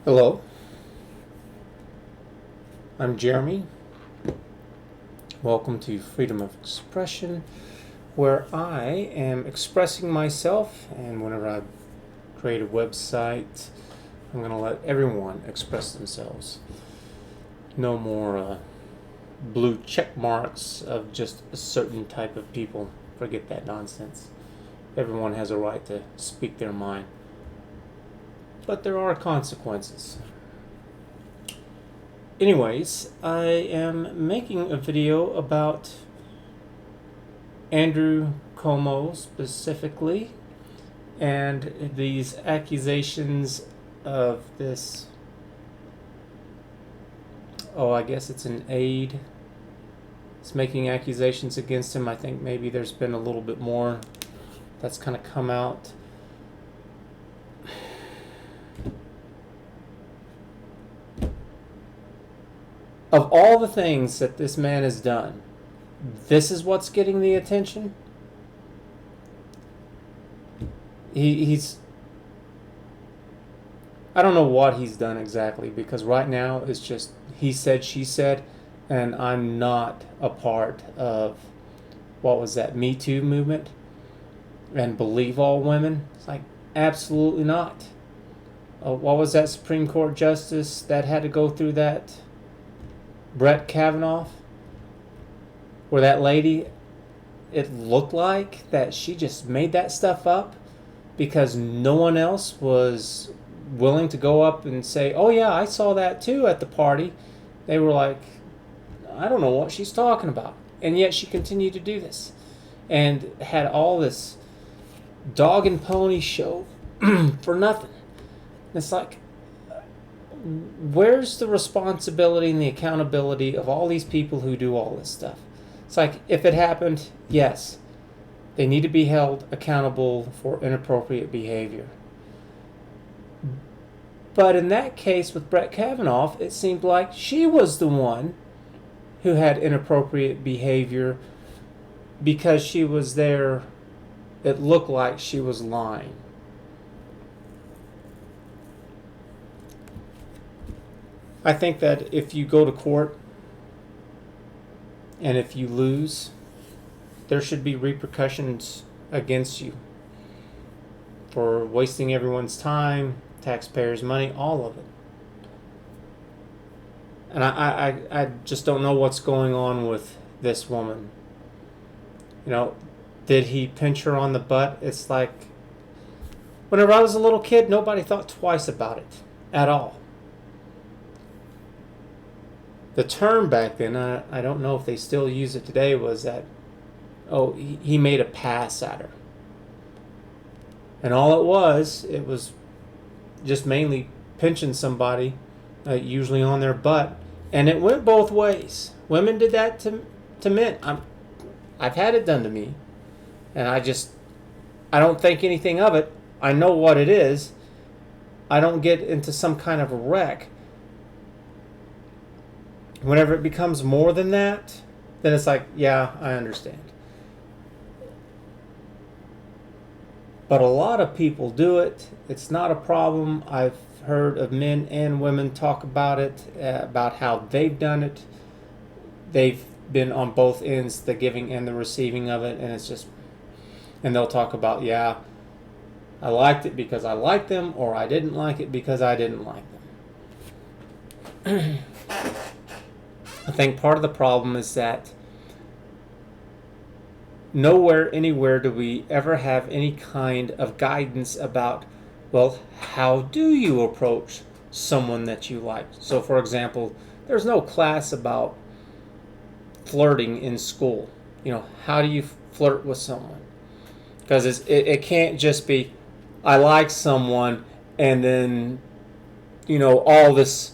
Hello, I'm Jeremy. Welcome to Freedom of Expression, where I am expressing myself, and whenever I create a website, I'm going to let everyone express themselves. No more blue check marks of just a certain type of people. Forget that nonsense. Everyone has a right to speak their mind. But there are consequences. Anyways, I am making a video about Andrew Cuomo specifically and these accusations of this, I guess it's an aide. It's making accusations against him. I think maybe there's been a little bit more that's kind of come out. Of all the things that this man has done, this is what's getting the attention. He's I don't know what he's done exactly, because right now it's just he said, she said, and I'm not a part of, what was that, Me Too movement and believe all women. It's like, absolutely not. What was that Supreme Court justice that had to go through that? Brett Kavanaugh, where that lady, it looked like that she just made that stuff up because no one else was willing to go up and say, oh yeah, I saw that too at the party. They were like, I don't know what she's talking about. And yet she continued to do this and had all this dog and pony show for nothing. It's like, where's the responsibility and the accountability of all these people who do all this stuff? It's like, if it happened, yes, they need to be held accountable for inappropriate behavior. But in that case with Brett Kavanaugh, it seemed like she was the one who had inappropriate behavior because she was there. It looked like she was lying. I think that if you go to court and if you lose, there should be repercussions against you for wasting everyone's time, taxpayers' money, all of it. And I just don't know what's going on with this woman. Did he pinch her on the butt? It's like, whenever I was a little kid, nobody thought twice about it at all. The term back then, I don't know if they still use it today, was that, he made a pass at her. And all it was just mainly pinching somebody, usually on their butt. And it went both ways. Women did that to men. I've had it done to me. And I don't think anything of it. I know what it is. I don't get into some kind of a wreck. Whenever it becomes more than that, then it's like, yeah, I understand. But a lot of people do it. It's not a problem. I've heard of men and women talk about it, about how they've done it. They've been on both ends, the giving and the receiving of it, and they'll talk about, yeah, I liked it because I liked them, or I didn't like it because I didn't like them. I think part of the problem is that nowhere, anywhere do we ever have any kind of guidance about, well, how do you approach someone that you like? So, for example, there's no class about flirting in school. How do you flirt with someone? Because it can't just be, I like someone, and then, all this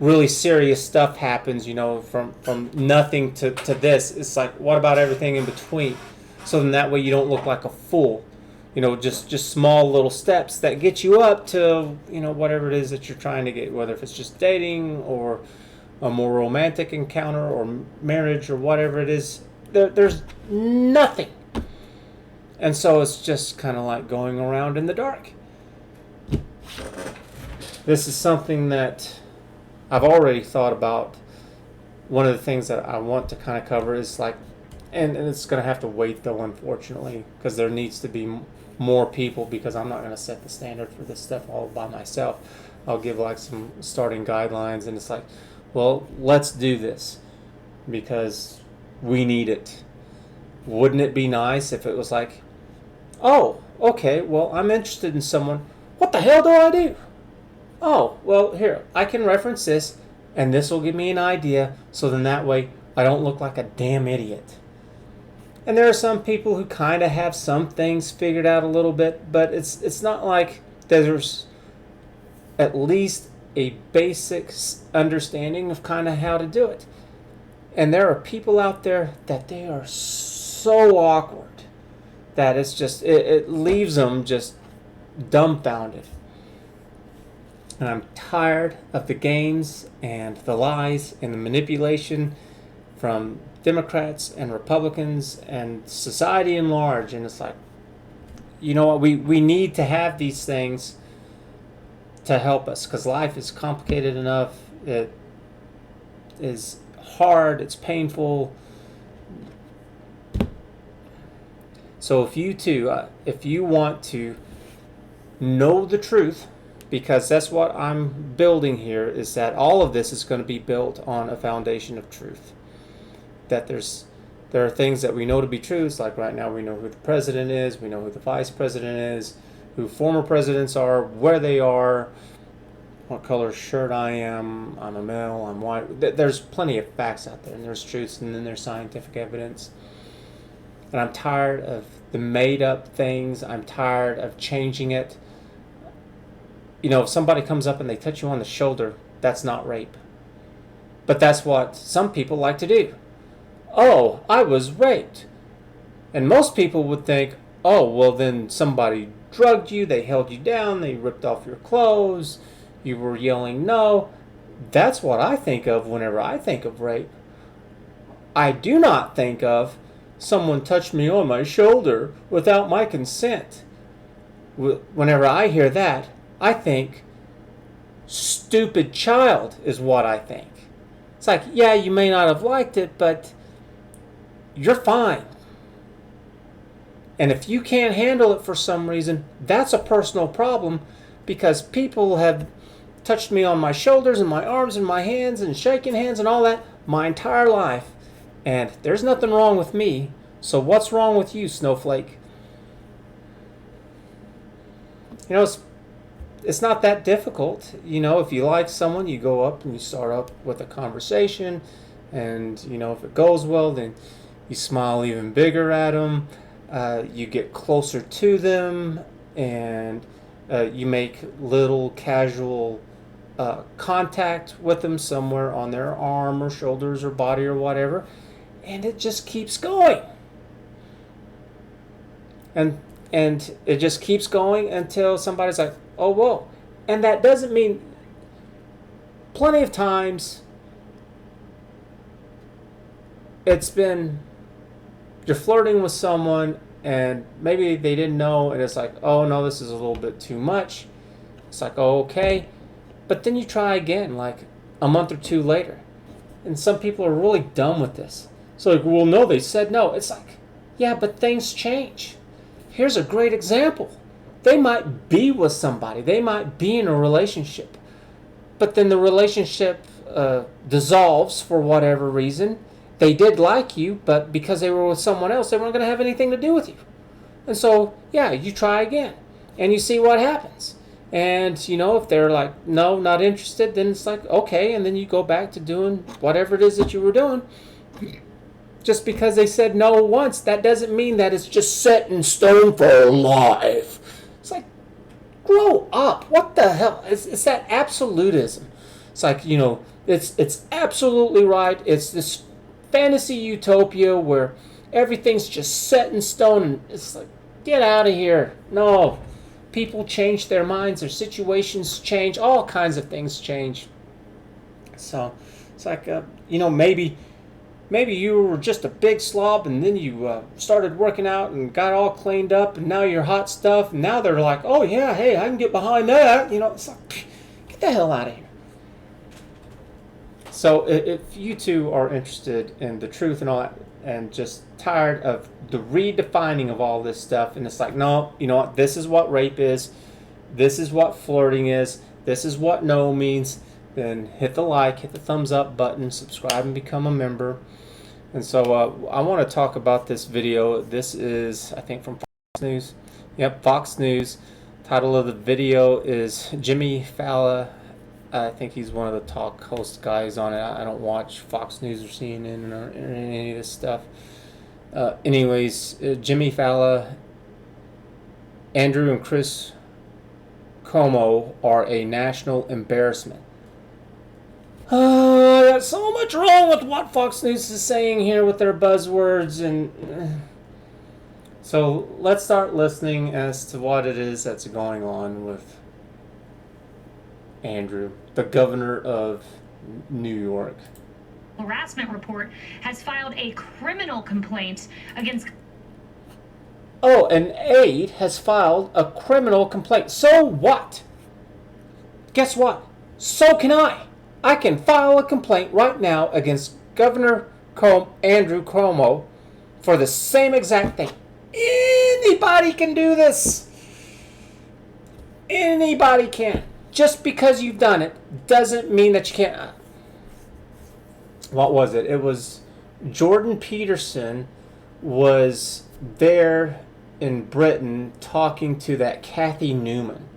really serious stuff happens, from nothing to this. It's like, what about everything in between? So then that way you don't look like a fool. Just small little steps that get you up to, whatever it is that you're trying to get, whether if it's just dating or a more romantic encounter or marriage or whatever it is. There's nothing. And so it's just kind of like going around in the dark. This is something that I've already thought about. One of the things that I want to kind of cover is like, and it's going to have to wait though, unfortunately, because there needs to be more people, because I'm not going to set the standard for this stuff all by myself. I'll give like some starting guidelines, and it's like, well, let's do this because we need it. Wouldn't it be nice if it was like, oh, okay, well, I'm interested in someone. What the hell do I do? Oh, well, here, I can reference this, and this will give me an idea, so then that way I don't look like a damn idiot. And there are some people who kind of have some things figured out a little bit, but it's not like there's at least a basic understanding of kind of how to do it. And there are people out there that they are so awkward that it's just, it leaves them just dumbfounded. And I'm tired of the games and the lies and the manipulation from Democrats and Republicans and society in large. And it's like, you know what, we need to have these things to help us, because life is complicated enough. It is hard, it's painful. So if you want to know the truth, because that's what I'm building here, is that all of this is going to be built on a foundation of truth. That there are things that we know to be truths, like right now we know who the president is, we know who the vice president is, who former presidents are, where they are, what color shirt I am, I'm a male, I'm white. There's plenty of facts out there, and there's truths, and then there's scientific evidence. And I'm tired of the made up things. I'm tired of changing it. You know, if somebody comes up and they touch you on the shoulder, that's not rape. But that's what some people like to do. Oh, I was raped. And most people would think, oh, well, then somebody drugged you, they held you down, they ripped off your clothes, you were yelling no. That's what I think of whenever I think of rape. I do not think of someone touched me on my shoulder without my consent. Whenever I hear that, I think stupid child is what I think. It's like, yeah, you may not have liked it, but you're fine. And if you can't handle it for some reason, that's a personal problem, because people have touched me on my shoulders and my arms and my hands and shaking hands and all that my entire life. And there's nothing wrong with me. So what's wrong with you, snowflake? You know, it's not that difficult. You know, if you like someone, you go up and you start up with a conversation. And, you know, if it goes well, then you smile even bigger at them. You get closer to them. And you make little casual contact with them somewhere on their arm or shoulders or body or whatever. And it just keeps going. And it just keeps going until somebody's like, oh, whoa. And that doesn't mean, plenty of times it's been, you're flirting with someone and maybe they didn't know, and it's like, oh no, this is a little bit too much. It's like, oh, okay. But then you try again, like a month or two later. And some people are really dumb with this. It's like, well, no, they said no. It's like, yeah, but things change. Here's a great example. They might be with somebody. They might be in a relationship. But then the relationship dissolves for whatever reason. They did like you, but because they were with someone else, they weren't going to have anything to do with you. And so, yeah, you try again. And you see what happens. And, you know, if they're like, no, not interested, then it's like, okay. And then you go back to doing whatever it is that you were doing. Just because they said no once, that doesn't mean that it's just set in stone for life. It's like, grow up. What the hell? It's that absolutism. It's like, you know, it's absolutely right. It's this fantasy utopia where everything's just set in stone. And it's like, get out of here. No. People change their minds. Their situations change. All kinds of things change. So it's like, you know, maybe you were just a big slob, and then you started working out and got all cleaned up, and now you're hot stuff, and now they're like, oh yeah, hey, I can get behind that. You know, it's like, get the hell out of here. So if you two are interested in the truth and all that, and just tired of the redefining of all this stuff, and it's like, no, you know what, this is what rape is, this is what flirting is, this is what no means, then hit the like, hit the thumbs up button, subscribe and become a member. And so I want to talk about this video. This is, I think, from Fox News. Yep, Fox News. Title of the video is Jimmy Failla. I think he's one of the talk host guys on it. I don't watch Fox News or CNN or any of this stuff. Anyways, Jimmy Failla, Andrew and Chris Cuomo are a national embarrassment. There's so much wrong with what Fox News is saying here with their buzzwords, and so let's start listening as to what it is that's going on with Andrew, the governor of New York. Harassment report has filed a criminal complaint against. Oh, an aide has filed a criminal complaint. So what? Guess what? So can I. I can file a complaint right now against Governor Andrew Cuomo for the same exact thing. Anybody can do this. Anybody can. Just because you've done it doesn't mean that you can't. What was it? It was Jordan Peterson was there in Britain talking to that Kathy Newman.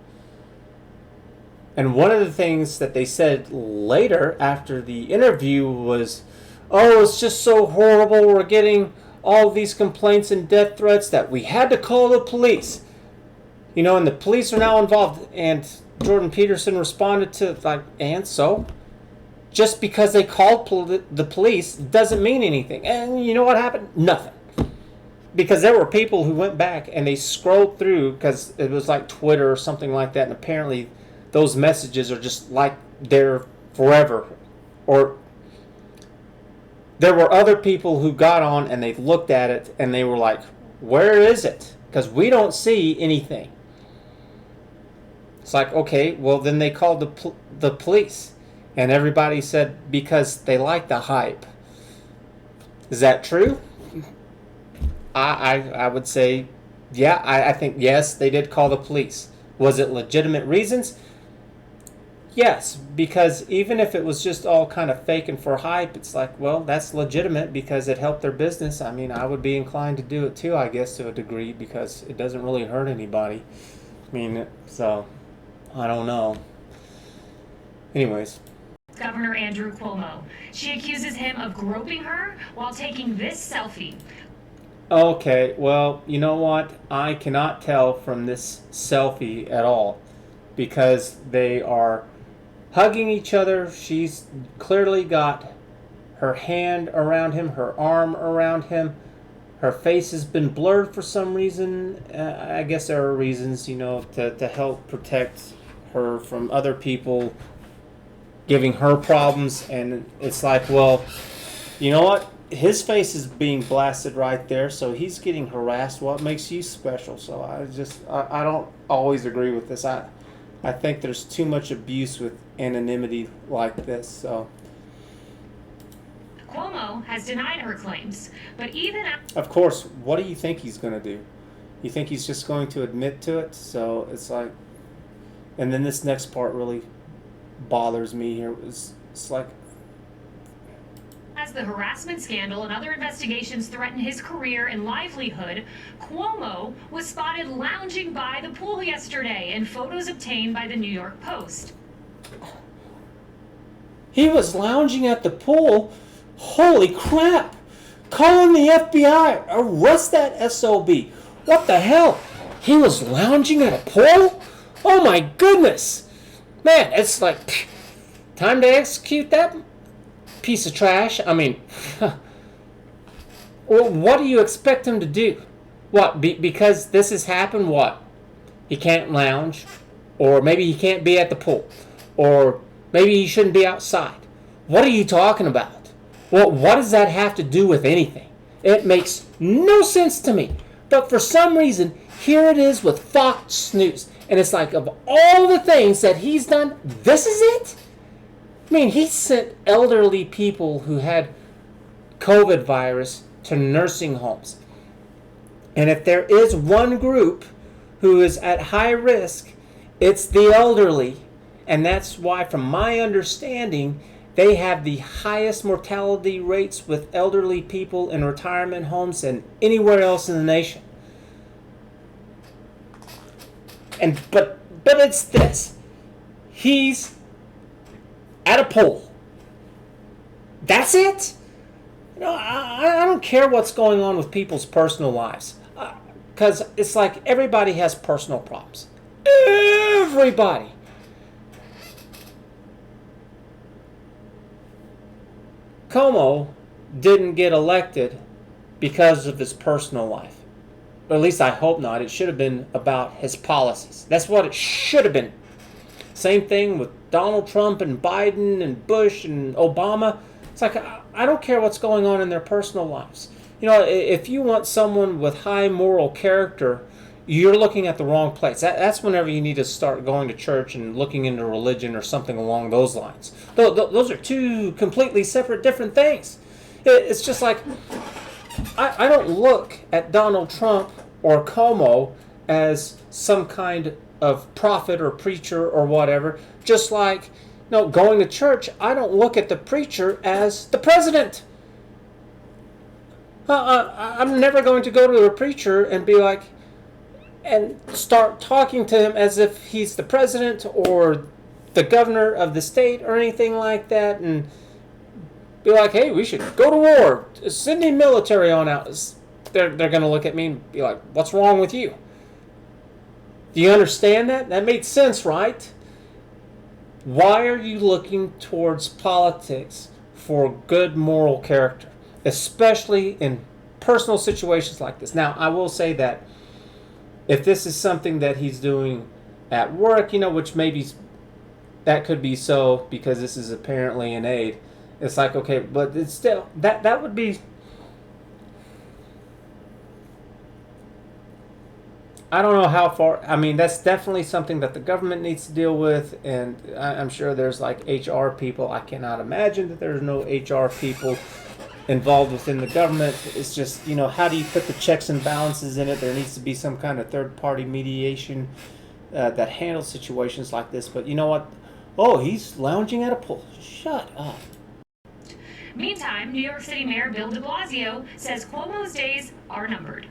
And one of the things that they said later after the interview was, oh, it's just so horrible. We're getting all these complaints and death threats that we had to call the police. You know, and the police are now involved. And Jordan Peterson responded to, like, and so? Just because they called the police doesn't mean anything. And you know what happened? Nothing. Because there were people who went back and they scrolled through, because it was like Twitter or something like that, and apparently those messages are just like they're forever. Or there were other people who got on and they looked at it and they were like, where is it? Because we don't see anything. It's like, okay, well then they called the police. And everybody said because they like the hype. Is that true? I would say, yeah, I think, yes, they did call the police. Was it legitimate reasons? Yes, because even if it was just all kind of fake and for hype, it's like, well, that's legitimate because it helped their business. I mean, I would be inclined to do it too, I guess, to a degree, because it doesn't really hurt anybody. I mean, so, I don't know. Anyways. Governor Andrew Cuomo. She accuses him of groping her while taking this selfie. Okay, well, you know what? I cannot tell from this selfie at all, because they are hugging each other. She's clearly got her hand around him, her arm around him. Her face has been blurred for some reason. I guess there are reasons, you know, to help protect her from other people giving her problems. And it's like, well, you know what? His face is being blasted right there, so he's getting harassed. What makes you special? So I don't always agree with this. I think there's too much abuse with anonymity like this. So Cuomo has denied her claims, but even of course, what do you think he's going to do? You think he's just going to admit to it? So it's like, and then this next part really bothers me here. It's like, as the harassment scandal and other investigations threaten his career and livelihood, Cuomo was spotted lounging by the pool yesterday in photos obtained by the New York Post. He was lounging at the pool? Holy crap! Call in the FBI! Arrest that SOB! What the hell? He was lounging at a pool? Oh my goodness! Man, it's like, time to execute that piece of trash. I mean, well, what do you expect him to do? What, because this has happened, what? He can't lounge? Or maybe he can't be at the pool? Or maybe he shouldn't be outside? What are you talking about? Well, what does that have to do with anything? It makes no sense to me. But for some reason, here it is with Fox News. And it's like, of all the things that he's done, this is it? I mean, he sent elderly people who had COVID virus to nursing homes. And if there is one group who is at high risk, it's the elderly. And that's why, from my understanding, they have the highest mortality rates with elderly people in retirement homes than anywhere else in the nation. But it's this. He's at a poll. That's it. I don't care what's going on with people's personal lives, because it's like everybody has personal problems. Everybody. Cuomo didn't get elected because of his personal life. Or at least I hope not. It should have been about his policies. That's what it should have been. Same thing with Donald Trump and Biden and Bush and Obama. It's like, I don't care what's going on in their personal lives. If you want someone with high moral character, you're looking at the wrong place. That's whenever you need to start going to church and looking into religion or something along those lines. Those are two completely separate, different things. It's just like, I don't look at Donald Trump or Cuomo as some kind of prophet or preacher or whatever. Just like, going to church, I don't look at the preacher as the president. I'm never going to go to a preacher and be like, and start talking to him as if he's the president or the governor of the state or anything like that, and be like, hey, we should go to war, send the military on out. They're going to look at me and be like, what's wrong with you? Do you understand that? That made sense, right? Why are you looking towards politics for good moral character, especially in personal situations like this? Now, I will say that if this is something that he's doing at work, which maybe that could be so because this is apparently an aid, it's like, okay, but it's still, that would be, I don't know how far. I mean, that's definitely something that the government needs to deal with, and I'm sure there's like HR people. I cannot imagine that there's no HR people involved within the government. It's just, how do you put the checks and balances in it? There needs to be some kind of third-party mediation that handles situations like this. But you know what? Oh, he's lounging at a pool. Shut up. Meantime, New York City Mayor Bill de Blasio says Cuomo's days are numbered.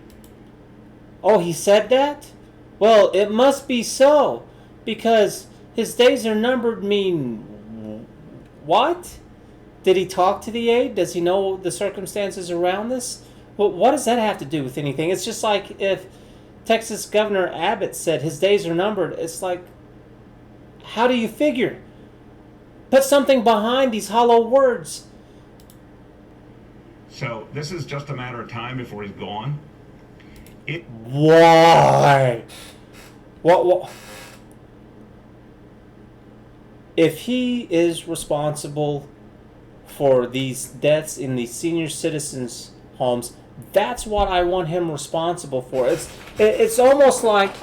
Oh, he said that? Well, it must be so, because his days are numbered mean what? Did he talk to the aide? Does he know the circumstances around this? Well, what does that have to do with anything? It's just like if Texas Governor Abbott said his days are numbered. It's like, how do you figure? Put something behind these hollow words. So this is just a matter of time before he's gone? Why? What? If he is responsible for these deaths in these senior citizens' homes, that's what I want him responsible for. It's almost like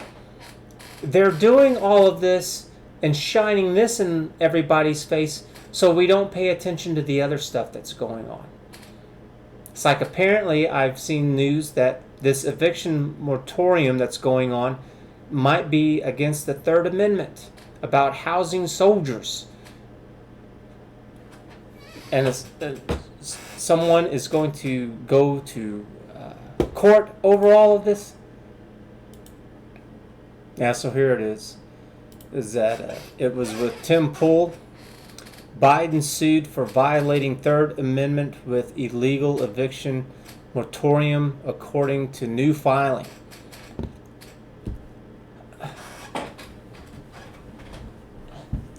they're doing all of this and shining this in everybody's face so we don't pay attention to the other stuff that's going on. It's like, apparently I've seen news that this eviction moratorium that's going on might be against the Third Amendment about housing soldiers. And someone is going to go to court over all of this. Yeah, so here it is. Is that it was with Tim Pool. Biden sued for violating Third Amendment with illegal eviction moratorium, according to new filing.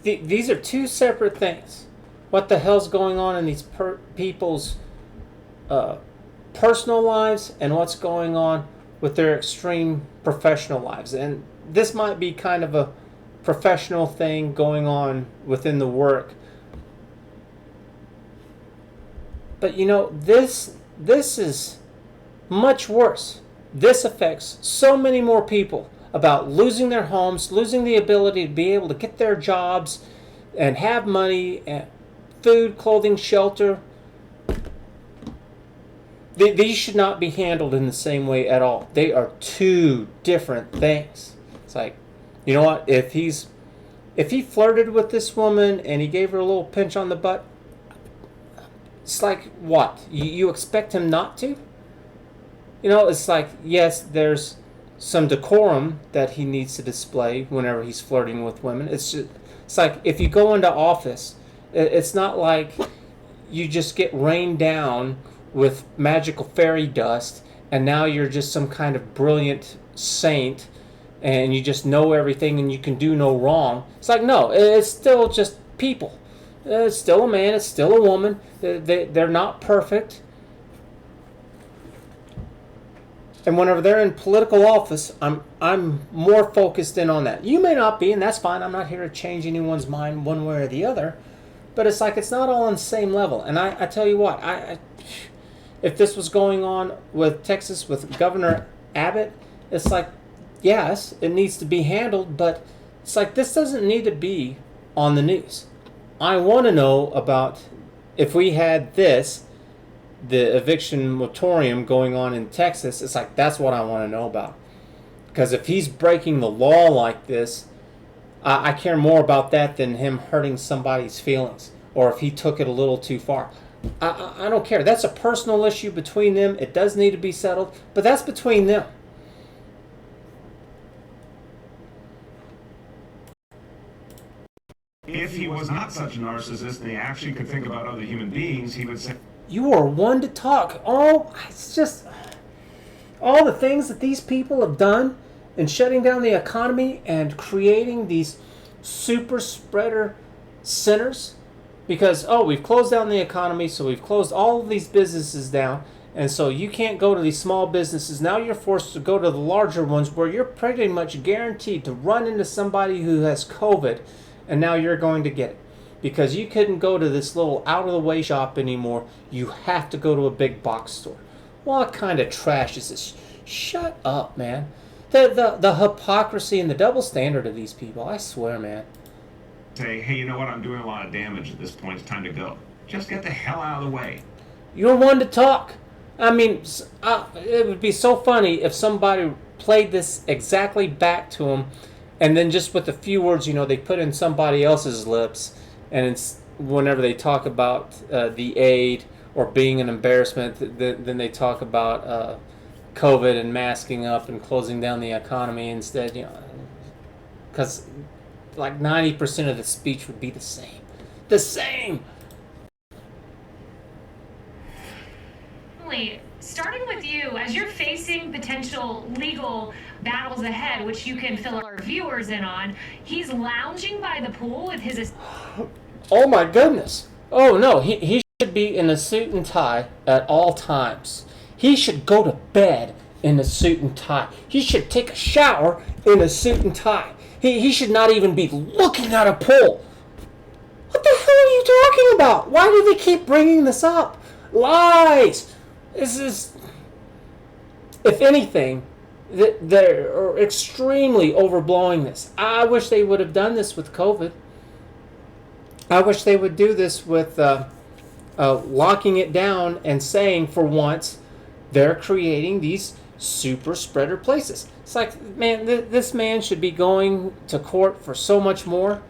These are two separate things. What the hell's going on in these people's personal lives and what's going on with their extreme professional lives? And this might be kind of a professional thing going on within the work. But this is much worse. This affects so many more people. about losing their homes, losing the ability to be able to get their jobs and have money, and food, clothing, shelter. These should not be handled in the same way at all. They are two different things. It's like, you know what? If he flirted with this woman and he gave her a little pinch on the butt, it's like, what? You expect him not to? You know, it's like, yes, there's some decorum that he needs to display whenever he's flirting with women. It's like if you go into office, it's not like you just get rained down with magical fairy dust and now you're just some kind of brilliant saint and you just know everything and you can do no wrong. It's like, no, it's still just people. It's still a man, it's still a woman. They're not perfect. And whenever they're in political office, I'm more focused in on that. You may not be, and that's fine. I'm not here to change anyone's mind one way or the other. But it's like it's not all on the same level. And I tell you what, if this was going on with Texas with Governor Abbott, it's like, yes, it needs to be handled, but it's like this doesn't need to be on the news. I want to know about if we had the eviction moratorium going on in Texas. It's like that's what I want to know about. Because if he's breaking the law like this, I care more about that than him hurting somebody's feelings or if he took it a little too far. I don't care. That's a personal issue between them. It does need to be settled, but that's between them. If he was not such a narcissist and he actually could think about other human beings, he would say, You are one to talk. Oh, it's just all the things that these people have done in shutting down the economy and creating these super spreader centers. Because, we've closed down the economy, so we've closed all of these businesses down. And so you can't go to these small businesses. Now you're forced to go to the larger ones where you're pretty much guaranteed to run into somebody who has COVID. And now you're going to get it. Because you couldn't go to this little out-of-the-way shop anymore. You have to go to a big box store. What kind of trash is this? Shut up, man. The hypocrisy and the double standard of these people, I swear, man. Say, hey, you know what? I'm doing a lot of damage at this point. It's time to go. Just get the hell out of the way. You're one to talk. I mean, it would be so funny if somebody played this exactly back to him and then just with a few words, they put in somebody else's lips. And it's whenever they talk about the aid or being an embarrassment, then they talk about COVID and masking up and closing down the economy instead, because like 90% of the speech would be the same. The same! Starting with you, as you're facing potential legal battles ahead, which you can fill our viewers in on, he's lounging by the pool with his... Oh my goodness. Oh no, he should be in a suit and tie at all times. He should go to bed in a suit and tie. He should take a shower in a suit and tie. He should not even be looking at a pool. What the hell are you talking about? Why do they keep bringing this up? Lies! This is... If anything, they're extremely overblowing this. I wish they would have done this with COVID. I wish they would do this with locking it down and saying, for once, they're creating these super spreader places. It's like, man, this man should be going to court for so much more.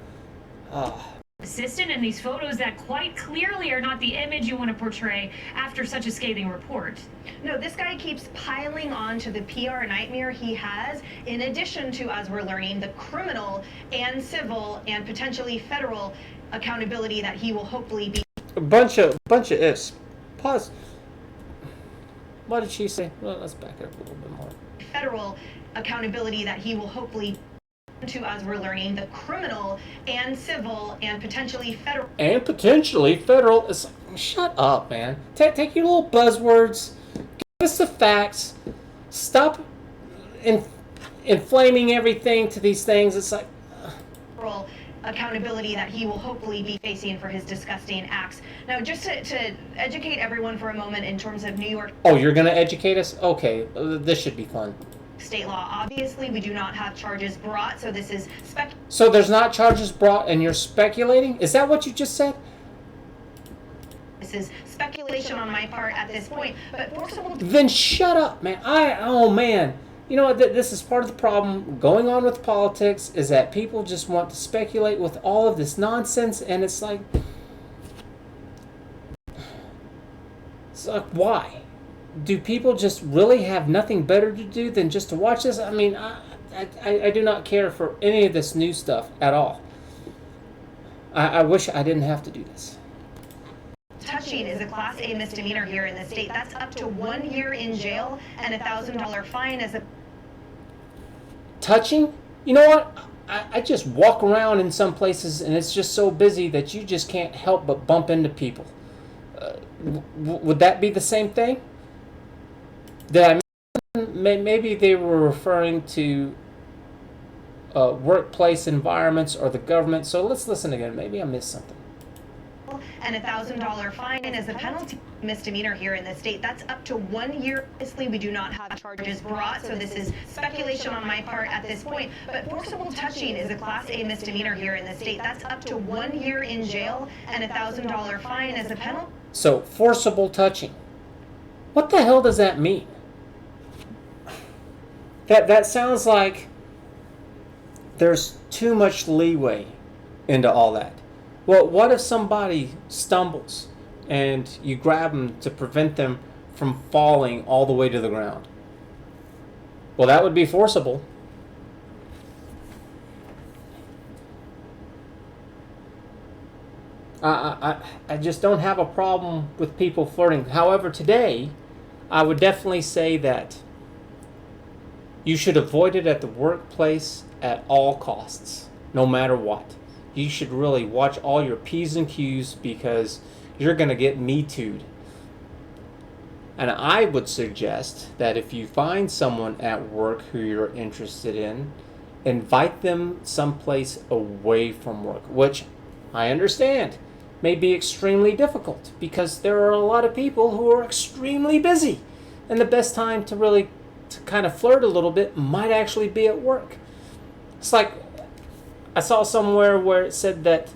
Assistant in these photos that quite clearly are not the image you want to portray after such a scathing report. No, this guy keeps piling on to the PR nightmare he has, in addition to, as we're learning, the criminal and civil and potentially federal accountability that he will hopefully be. A bunch of ifs. Pause. What did she say? Well, let's back up a little bit more. Federal accountability that he will hopefully to, as we're learning, the criminal and civil and potentially federal. And potentially federal. Shut up, man. Take your little buzzwords. Give us the facts. Stop inflaming everything to these things. It's like... Federal accountability that he will hopefully be facing for his disgusting acts. Now, just to educate everyone for a moment in terms of New York. Oh, you're going to educate us? Okay, this should be fun. state law. Obviously, we do not have charges brought, so this is So there's not charges brought and you're speculating? Is that what you just said? this is speculation on my part at this point, but forcible. Then shut up, man. Oh man. You know what? This is part of the problem going on with politics is that people just want to speculate with all of this nonsense, and it's like, why? Do people just really have nothing better to do than just to watch this? I mean, I do not care for any of this new stuff at all. I wish I didn't have to do this. Touching is a Class A misdemeanor here in the state. That's up to 1 year in jail and $1,000 fine as a... Touching? You know what? I just walk around in some places and it's just so busy that you just can't help but bump into people. Would that be the same thing? Did I maybe they were referring to workplace environments or the government. So let's listen again. Maybe I missed something. And $1,000 fine as a penalty misdemeanor here in the state. That's up to 1 year. Obviously, we do not have charges brought, so this is speculation on my part at this point. But forcible touching is a Class A misdemeanor here in the state. That's up to 1 year in jail and $1,000 fine as a penalty. So forcible touching. What the hell does that mean? That sounds like there's too much leeway into all that. Well, what if somebody stumbles and you grab them to prevent them from falling all the way to the ground? Well, that would be forcible. I just don't have a problem with people flirting. However, today, I would definitely say that you should avoid it at the workplace at all costs, no matter what. You should really watch all your P's and Q's because you're going to get Me Too'd. And I would suggest that if you find someone at work who you're interested in, invite them someplace away from work, which I understand may be extremely difficult because there are a lot of people who are extremely busy. And the best time to really to kind of flirt a little bit might actually be at work. It's like I saw somewhere where it said that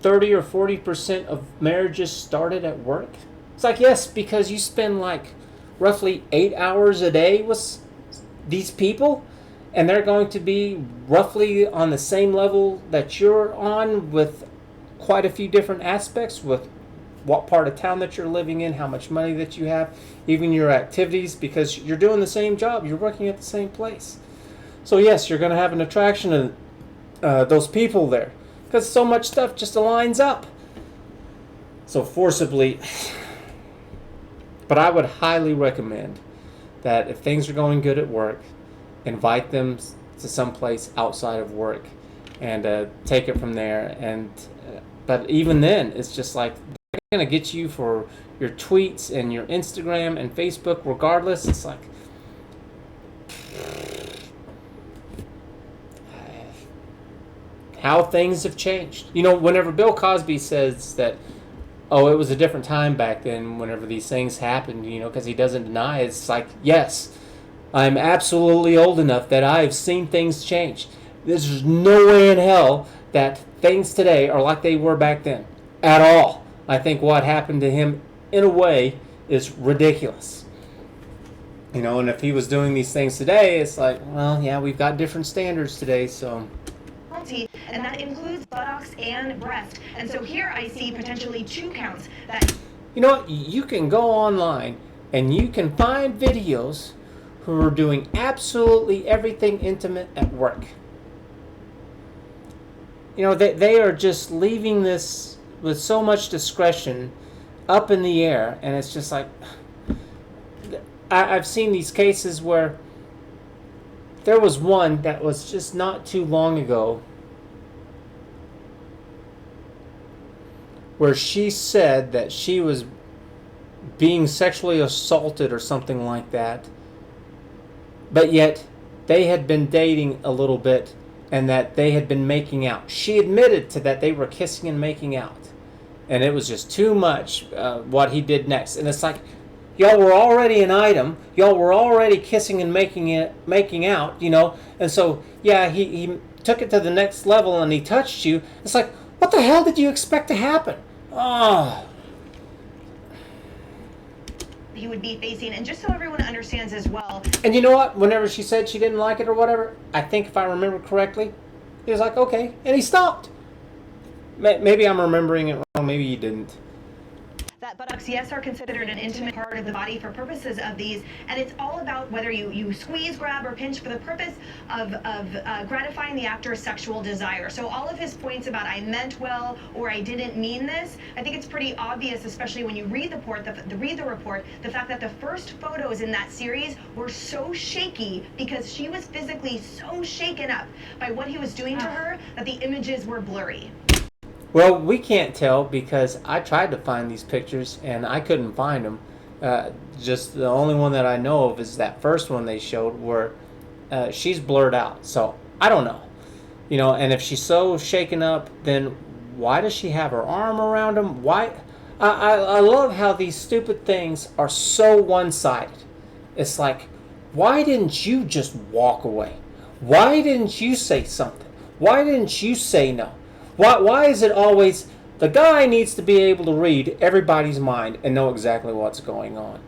30 or 40% of marriages started at work. It's like, yes, because you spend like roughly 8 hours a day with these people, and they're going to be roughly on the same level that you're on with quite a few different aspects, with what part of town that you're living in, how much money that you have, even your activities, because you're doing the same job, you're working at the same place. So yes, you're going to have an attraction of those people there because so much stuff just aligns up. So forcibly, but I would highly recommend that if things are going good at work, invite them to some place outside of work and take it from there. And but even then, it's just like they're going to get you for your tweets and your Instagram and Facebook regardless. It's like, how things have changed. You know, whenever Bill Cosby says that, oh, it was a different time back then whenever these things happened, you know, because he doesn't deny it. It's like, yes, I'm absolutely old enough that I've seen things change. There's no way in hell that things today are like they were back then at all. I think what happened to him, in a way, is ridiculous. You know, and if he was doing these things today, it's like, well, yeah, we've got different standards today, so... And that includes buttocks and breast. And so here I see potentially 2 counts that... You know what? You can go online and you can find videos who are doing absolutely everything intimate at work. You know, they are just leaving this with so much discretion up in the air, and it's just like... I've seen these cases where there was one that was just not too long ago where she said that she was being sexually assaulted or something like that, but yet they had been dating a little bit and that they had been making out. She admitted to that they were kissing and making out, and it was just too much what he did next. And it's like, Y'all were already an item. Y'all were already kissing and making out, you know. And so, yeah, he took it to the next level and he touched you. It's like, what the hell did you expect to happen? Oh. He would be facing, and just so everyone understands as well. And you know what? Whenever she said she didn't like it or whatever, I think if I remember correctly, he was like, okay, and he stopped. Maybe I'm remembering it wrong. Maybe he didn't. That buttocks, yes, are considered an intimate part of the body for purposes of these, and it's all about whether you squeeze, grab, or pinch for the purpose of gratifying the actor's sexual desire. So all of his points about I meant well or I didn't mean this, I think it's pretty obvious, especially when you read the report, the fact that the first photos in that series were so shaky because she was physically so shaken up by what he was doing to her that the images were blurry. Well, we can't tell because I tried to find these pictures and I couldn't find them. Just the only one that I know of is that first one they showed where she's blurred out. So I don't know. You know, and if she's so shaken up, then why does she have her arm around him? Why? I love how these stupid things are so one-sided. It's like, why didn't you just walk away? Why didn't you say something? Why didn't you say no? Why is it always the guy needs to be able to read everybody's mind and know exactly what's going on?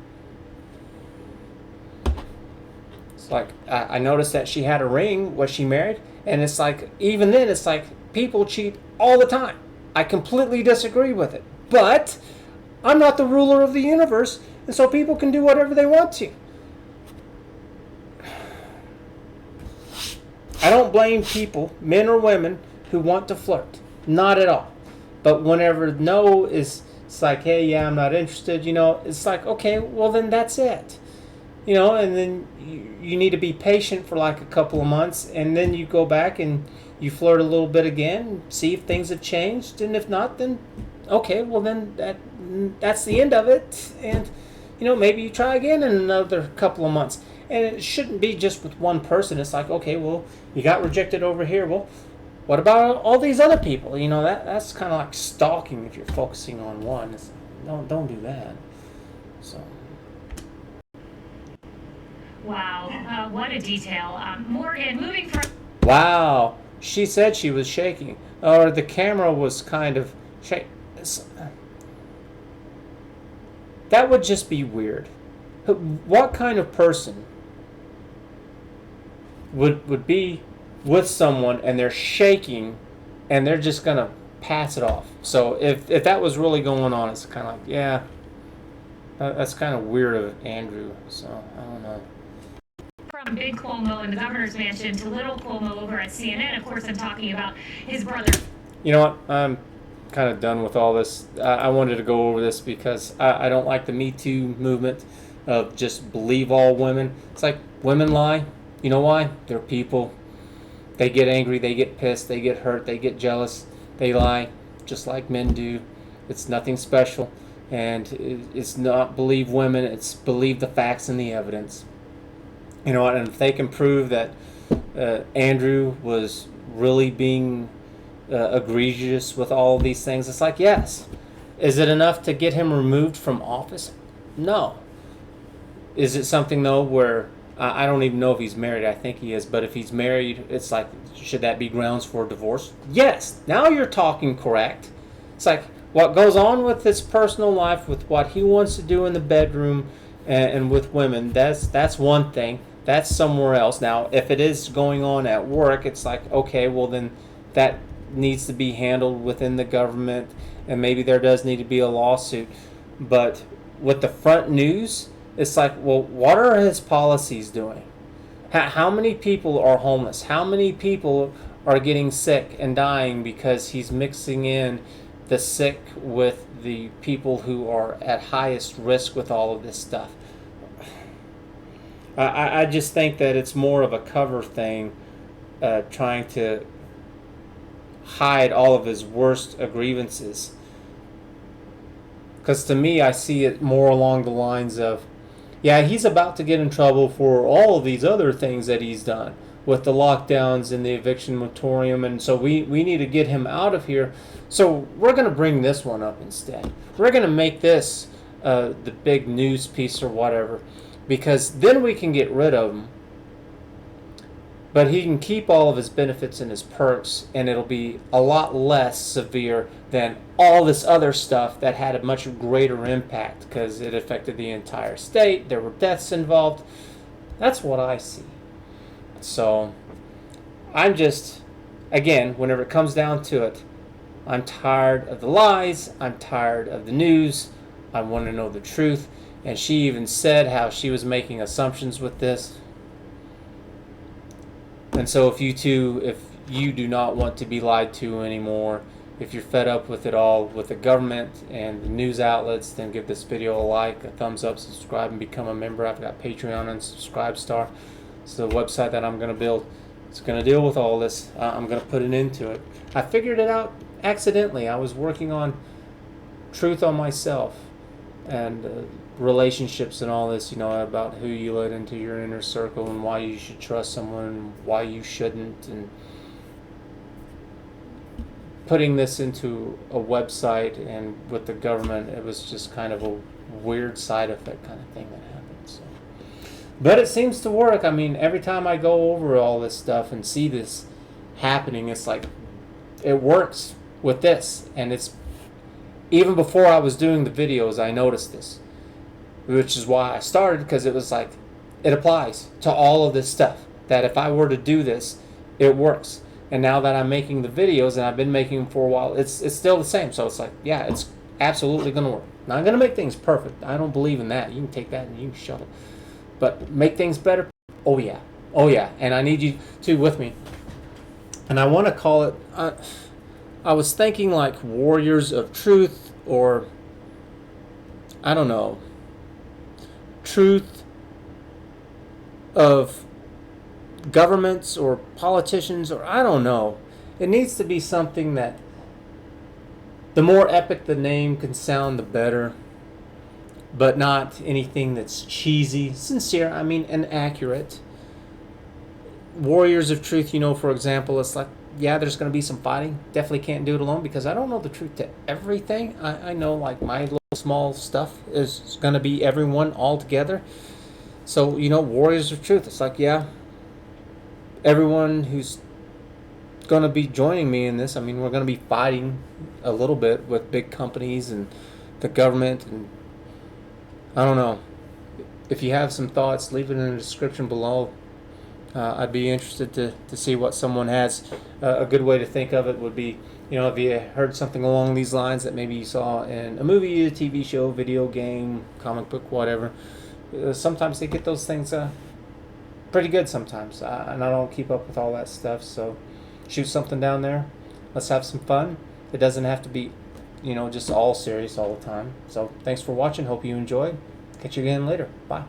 It's like, I noticed that she had a ring. Was she married? And it's like, even then, it's like people cheat all the time. I completely disagree with it. But I'm not the ruler of the universe, and so people can do whatever they want to. I don't blame people, men or women, who want to flirt. Not at all. But whenever no is, it's like, hey, yeah, I'm not interested, you know, it's like, okay, well then that's it. You know, and then you need to be patient for like a couple of months, and then you go back and you flirt a little bit again, see if things have changed, and if not, then okay, well then that's the end of it, and you know, maybe you try again in another couple of months. And it shouldn't be just with one person. It's like, okay, well, you got rejected over here, well, what about all these other people? You know, that's kind of like stalking if you're focusing on one. It's, don't do that. So. Wow, what a detail. Morgan, moving from... Wow, she said she was shaking. Or the camera was kind of shaking. That would just be weird. What kind of person would be with someone and they're shaking and they're just gonna pass it off? So if that was really going on, it's kind of like, yeah, that's kind of weird of Andrew. So I don't know. From Big Cuomo in the governor's mansion to Little Cuomo over at CNN, of course, I'm talking about his brother. You know what? I'm kind of done with all this. I wanted to go over this because I don't like the Me Too movement of just believe all women. It's like women lie. You know why? They're people. They get angry, they get pissed, they get hurt, they get jealous, they lie, just like men do. It's nothing special, and it's not believe women, it's believe the facts and the evidence. You know what, and if they can prove that Andrew was really being egregious with all of these things, it's like, yes. Is it enough to get him removed from office? No. Is it something, though, where I don't even know if he's married. I think he is. But if he's married, it's like, should that be grounds for divorce? Yes. Now you're talking correct. It's like what goes on with his personal life, with what he wants to do in the bedroom and with women, that's one thing. That's somewhere else. Now, if it is going on at work, it's like, okay, well then that needs to be handled within the government, and maybe there does need to be a lawsuit. But with the front news, it's like, well, what are his policies doing? How many people are homeless? How many people are getting sick and dying because he's mixing in the sick with the people who are at highest risk with all of this stuff? I just think that it's more of a cover thing, trying to hide all of his worst grievances. Because to me, I see it more along the lines of, yeah, he's about to get in trouble for all of these other things that he's done with the lockdowns and the eviction moratorium, and so we need to get him out of here. So we're going to bring this one up instead. We're going to make this the big news piece or whatever, because then we can get rid of him. But he can keep all of his benefits and his perks, and it'll be a lot less severe than all this other stuff that had a much greater impact because it affected the entire state. There were deaths involved. That's what I see. So I'm just, again, whenever it comes down to it, I'm tired of the lies. I'm tired of the news. I want to know the truth. And she even said how she was making assumptions with this. And so if you do not want to be lied to anymore, if you're fed up with it all, with the government and the news outlets, then give this video a like, a thumbs up, subscribe, and become a member. I've got Patreon and Subscribestar. It's the website that I'm going to build. It's going to deal with all this. I'm going to put an end to it. I figured it out accidentally. I was working on truth on myself and relationships and all this, about who you let into your inner circle and why you should trust someone and why you shouldn't, and putting this into a website and with the government, it was just kind of a weird side effect kind of thing that happened. So, but it seems to work. I mean, every time I go over all this stuff and see this happening, it's like it works with this. And it's even before I was doing the videos, I noticed this, which is why I started, because it was like it applies to all of this stuff, that if I were to do this, it works. And now that I'm making the videos, and I've been making them for a while, it's still the same. So it's like, yeah, it's absolutely going to work. Not going to make things perfect. I don't believe in that. You can take that and you can shove it. But make things better? Oh, yeah. Oh, yeah. And I need you to with me. And I want to call it, I was thinking like Warriors of Truth, or, I don't know, Truth of governments or politicians, or I don't know. It needs to be something that the more epic the name can sound, the better, but not anything that's cheesy, sincere, and accurate. Warriors of Truth, for example, it's like, yeah, there's going to be some fighting. Definitely can't do it alone because I don't know the truth to everything. I know like my little small stuff is going to be everyone all together. So, Warriors of Truth, it's like, yeah, everyone who's going to be joining me in this, we're going to be fighting a little bit with big companies and the government, and I don't know. If you have some thoughts, leave it in the description below. I'd be interested to see what someone has. A good way to think of it would be, if you heard something along these lines that maybe you saw in a movie, a TV show, video game, comic book, whatever. Sometimes they get those things pretty good sometimes, and I don't keep up with all that stuff, so shoot something down there. Let's have some fun. It doesn't have to be, just all serious all the time. So thanks for watching. Hope you enjoyed. Catch you again later. Bye.